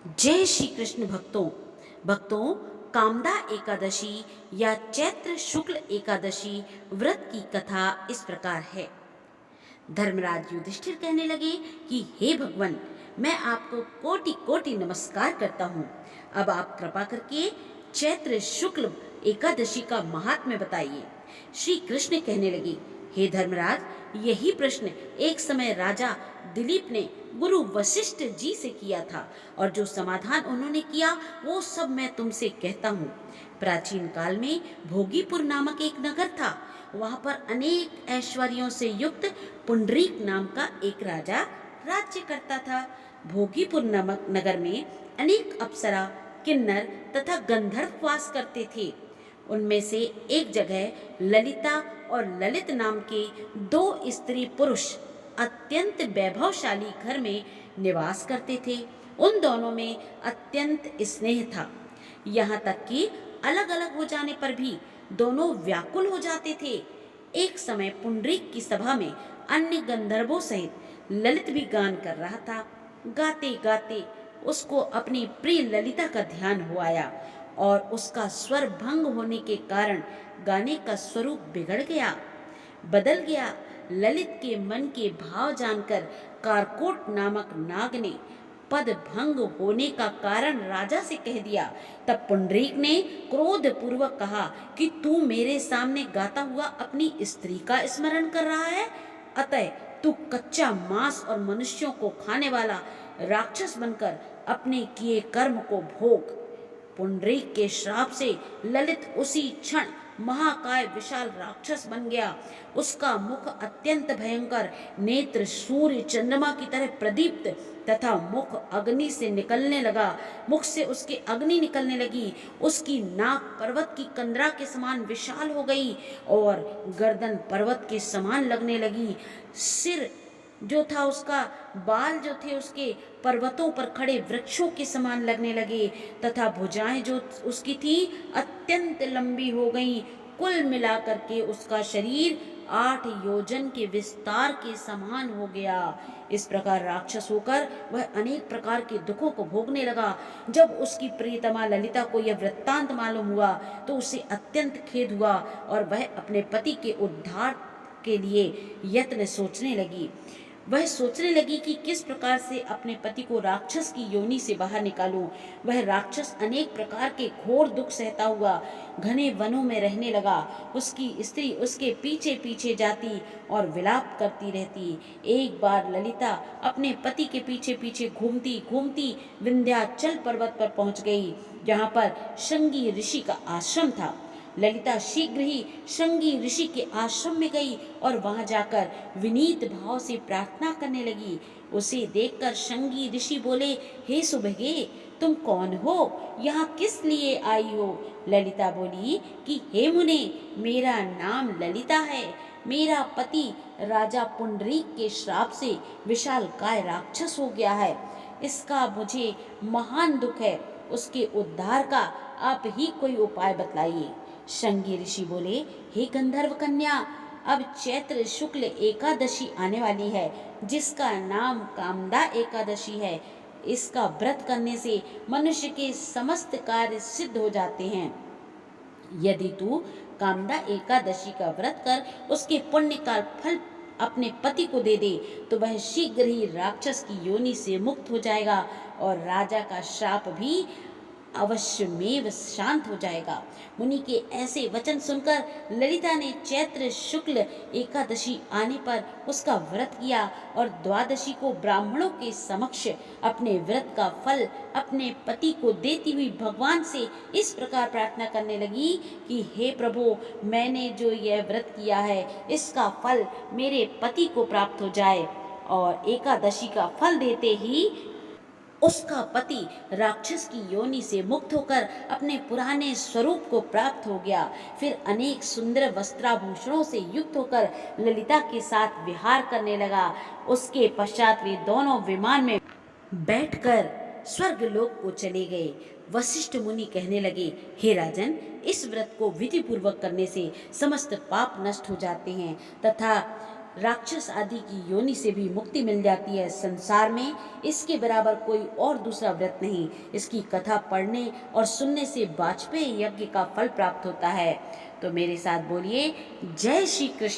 जय श्री कृष्ण भक्तों कामदा एकादशी या चैत्र शुक्ल एकादशी व्रत की कथा इस प्रकार है। धर्मराज युधिष्ठिर कहने लगे कि हे भगवान, मैं आपको कोटि कोटि नमस्कार करता हूँ। अब आप कृपा करके चैत्र शुक्ल एकादशी का महात्म्य बताइए। श्री कृष्ण कहने लगे, हे धर्मराज, यही प्रश्न एक समय राजा दिलीप ने गुरु वशिष्ठ जी से किया था और जो समाधान उन्होंने किया वो सब मैं तुमसे कहता हूँ। प्राचीन काल में भोगीपुर नामक एक नगर था। वहाँ पर अनेक ऐश्वर्यों से युक्त पुंडरीक नाम का एक राजा राज्य करता था। भोगीपुर नामक नगर में अनेक अप्सरा, किन्नर तथा गंधर्व वास करते थे। उनमें से एक जगह ललिता और ललित नाम के दो स्त्री पुरुष अत्यंत वैभवशाली घर में निवास करते थे। उन दोनों में अत्यंत स्नेह था, यहाँ तक कि अलग अलग हो जाने पर भी दोनों व्याकुल हो जाते थे। एक समय पुंडरीक की सभा में अन्य गंधर्वों सहित ललित भी गान कर रहा था। गाते गाते उसको अपनी प्रिय ललिता का ध्यान हो आया और उसका स्वर भंग होने के कारण गाने का स्वरूप बिगड़ गया, बदल गया। ललित के मन के भाव जानकर कारकोट नामक नाग ने पद भंग होने का कारण राजा से कह दिया। तब पुंडरीक ने क्रोध पूर्वक कहा कि तू मेरे सामने गाता हुआ अपनी स्त्री का स्मरण कर रहा है, अतः तू कच्चा मांस और मनुष्यों को खाने वाला राक्षस बनकर अपने किए कर्म को भोग। पुंडरीक के श्राप से ललित उसी क्षण महाकाय विशाल राक्षस बन गया। उसका मुख अत्यंत भयंकर, नेत्र सूर्य चंद्रमा की तरह प्रदीप्त तथा मुख अग्नि से निकलने लगा। मुख से उसके अग्नि निकलने लगी। उसकी नाक पर्वत की कंदरा के समान विशाल हो गई और गर्दन पर्वत के समान लगने लगी। सिर जो था उसका, बाल जो थे उसके पर्वतों पर खड़े वृक्षों के समान लगने लगे तथा भुजाएं जो उसकी थी अत्यंत लंबी हो गईं। कुल मिलाकर के उसका शरीर 8 योजन के विस्तार के समान हो गया। इस प्रकार राक्षस होकर वह अनेक प्रकार के दुखों को भोगने लगा। जब उसकी प्रियतमा ललिता को यह वृत्तांत मालूम हुआ तो उसे अत्यंत खेद हुआ और वह अपने पति के उद्धार के लिए यत्न सोचने लगी। वह सोचने लगी कि किस प्रकार से अपने पति को राक्षस की योनि से बाहर निकालूं। वह राक्षस अनेक प्रकार के घोर दुख सहता हुआ घने वनों में रहने लगा। उसकी स्त्री उसके पीछे पीछे जाती और विलाप करती रहती। एक बार ललिता अपने पति के पीछे पीछे घूमती घूमती विंध्याचल पर्वत पर पहुंच गई, जहाँ पर शृंगी ऋषि का आश्रम था। ललिता शीघ्र ही शृंगी ऋषि के आश्रम में गई और वहां जाकर विनीत भाव से प्रार्थना करने लगी। उसे देखकर शृंगी ऋषि बोले, हे सुभगे, तुम कौन हो? यहाँ किस लिए आई हो? ललिता बोली कि हे मुने, मेरा नाम ललिता है। मेरा पति राजा पुंडरीक के श्राप से विशालकाय राक्षस हो गया है। इसका मुझे महान दुख है। उसके उद्धार का आप ही कोई उपाय बतलाइए। शृंगी ऋषि बोले, हे गंधर्व कन्या, अब चैत्र शुक्ल एकादशी आने वाली है, जिसका नाम कामदा एकादशी है। इसका व्रत करने से मनुष्य के समस्त कार्य सिद्ध हो जाते हैं। यदि तू कामदा एकादशी का व्रत कर उसके पुण्य का फल अपने पति को दे दे तो वह शीघ्र ही राक्षस की योनि से मुक्त हो जाएगा और राजा का श्राप भी अवश्यमेव शांत हो जाएगा। मुनि के ऐसे वचन सुनकर ललिता ने चैत्र शुक्ल एकादशी आने पर उसका व्रत किया और द्वादशी को ब्राह्मणों के समक्ष अपने व्रत का फल अपने पति को देती हुई भगवान से इस प्रकार प्रार्थना करने लगी कि हे प्रभु, मैंने जो यह व्रत किया है इसका फल मेरे पति को प्राप्त हो जाए। और एकादशी का फल देते ही उसका पति राक्षस की योनि से मुक्त होकर अपने पुराने स्वरूप को प्राप्त हो गया। फिर अनेक सुंदर वस्त्राभूषणों से युक्त होकर ललिता के साथ विहार करने लगा। उसके पश्चात वे दोनों विमान में बैठकर स्वर्गलोक को चले गए। वशिष्ठ मुनि कहने लगे, हे राजन, इस व्रत को विधि पूर्वक करने से समस्त पाप नष्ट हो जाते हैं तथा राक्षस आदि की योनि से भी मुक्ति मिल जाती है। संसार में इसके बराबर कोई और दूसरा व्रत नहीं। इसकी कथा पढ़ने और सुनने से वाजपेयी यज्ञ का फल प्राप्त होता है। तो मेरे साथ बोलिए, जय श्री कृष्ण।